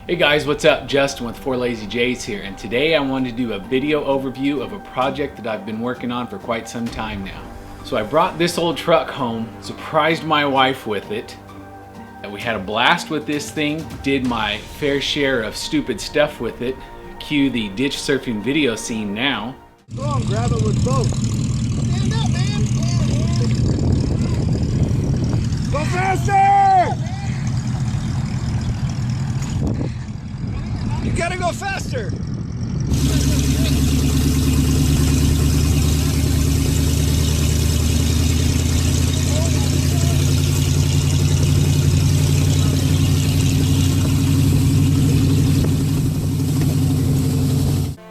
Hey guys, what's up? Justin with 4 Lazy J's here, and today I wanted to do a video overview of a project that I've been working on for quite some time now. So I brought this old truck home, surprised my wife with it. We had a blast with this thing, did my fair share of stupid stuff with it. Cue the ditch surfing video scene now. Go on, grab it with both. Stand up, man. Go faster! You gotta go faster!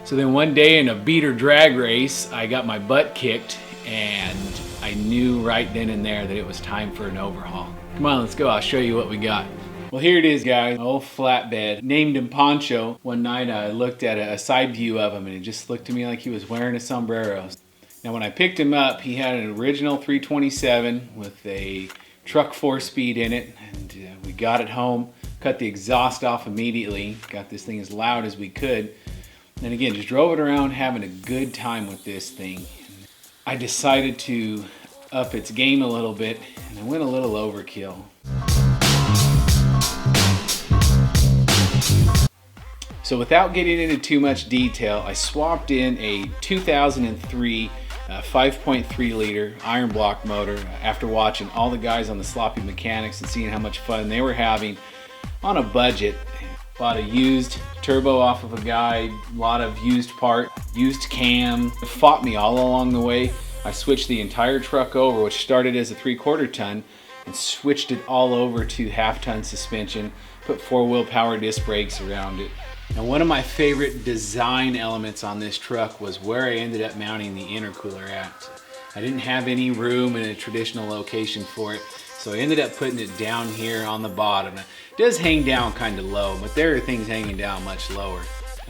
So then one day in a beater drag race, I got my butt kicked, and I knew right then and there that it was time for an overhaul. Come on, let's go, I'll show you what we got. Well, here it is, guys, my old flatbed. Named him Poncho. One night I looked at a side view of him and it just looked to me like he was wearing a sombrero. Now when I picked him up, he had an original 327 with a truck 4-speed in it, and we got it home, cut the exhaust off immediately, got this thing as loud as we could, and again, just drove it around having a good time with this thing. I decided to up its game a little bit, and I went a little overkill. So without getting into too much detail, I swapped in a 2003 5.3 liter iron block motor after watching all the guys on the Sloppy Mechanics and seeing how much fun they were having on a budget. Bought a used turbo off of a guy, a lot of used part, used cam. It fought me all along the way. I switched the entire truck over, which started as a 3/4 ton, and switched it all over to half-ton suspension, put 4-wheel power disc brakes around it. Now, one of my favorite design elements on this truck was where I ended up mounting the intercooler at. I didn't have any room in a traditional location for it, so I ended up putting it down here on the bottom. It does hang down kind of low, but there are things hanging down much lower.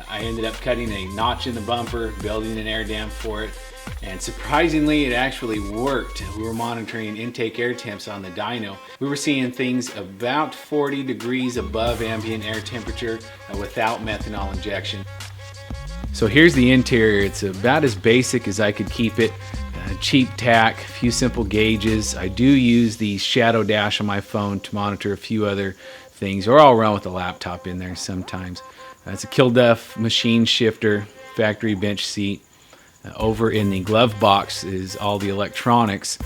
I ended up cutting a notch in the bumper, building an air dam for it, and surprisingly it actually worked. We were monitoring intake air temps on the dyno. We were seeing things about 40 degrees above ambient air temperature without methanol injection. So here's the interior. It's about as basic as I could keep it. Cheap tack, a few simple gauges. I do use the shadow dash on my phone to monitor a few other things, or I'll run with the laptop in there sometimes. It's a Kilduff machine shifter, factory bench seat. Over in the glove box is all the electronics,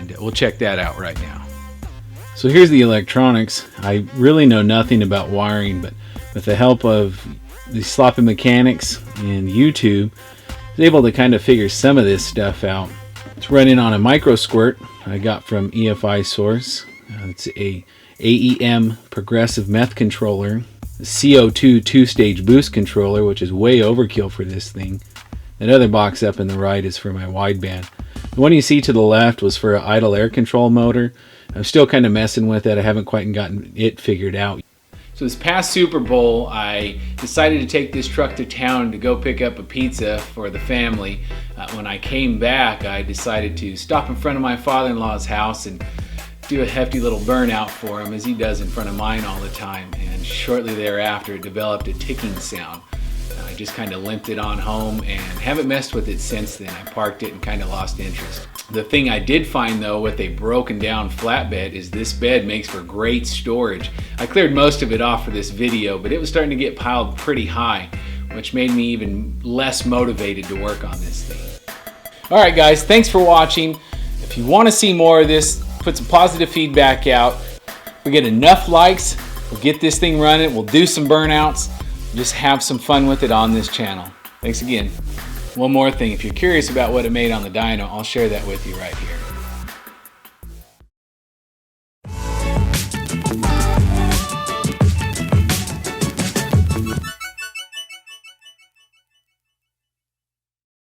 and we'll check that out right now. So here's the electronics. I really know nothing about wiring, but with the help of the Sloppy Mechanics and YouTube, I was able to kind of figure some of this stuff out. It's running on a micro squirt I got from EFI Source. It's a AEM progressive meth controller, a CO2 2-stage boost controller, which is way overkill for this thing. That other box up in the right is for my wideband. The one you see to the left was for an idle air control motor. I'm still kind of messing with it. I haven't quite gotten it figured out. So this past Super Bowl, I decided to take this truck to town to go pick up a pizza for the family. When I came back, I decided to stop in front of my father-in-law's house and do a hefty little burnout for him, as he does in front of mine all the time. And shortly thereafter, it developed a ticking sound. I just kind of limped it on home and haven't messed with it since then. I parked it and kind of lost interest. The thing I did find though with a broken down flatbed is this bed makes for great storage. I cleared most of it off for this video, but it was starting to get piled pretty high, which made me even less motivated to work on this thing. Alright guys, thanks for watching. If you want to see more of this, put some positive feedback out. We get enough likes, we'll get this thing running, we'll do some burnouts, just have some fun with it on this channel. Thanks again. One more thing, if you're curious about what it made on the dyno, I'll share that with you right here.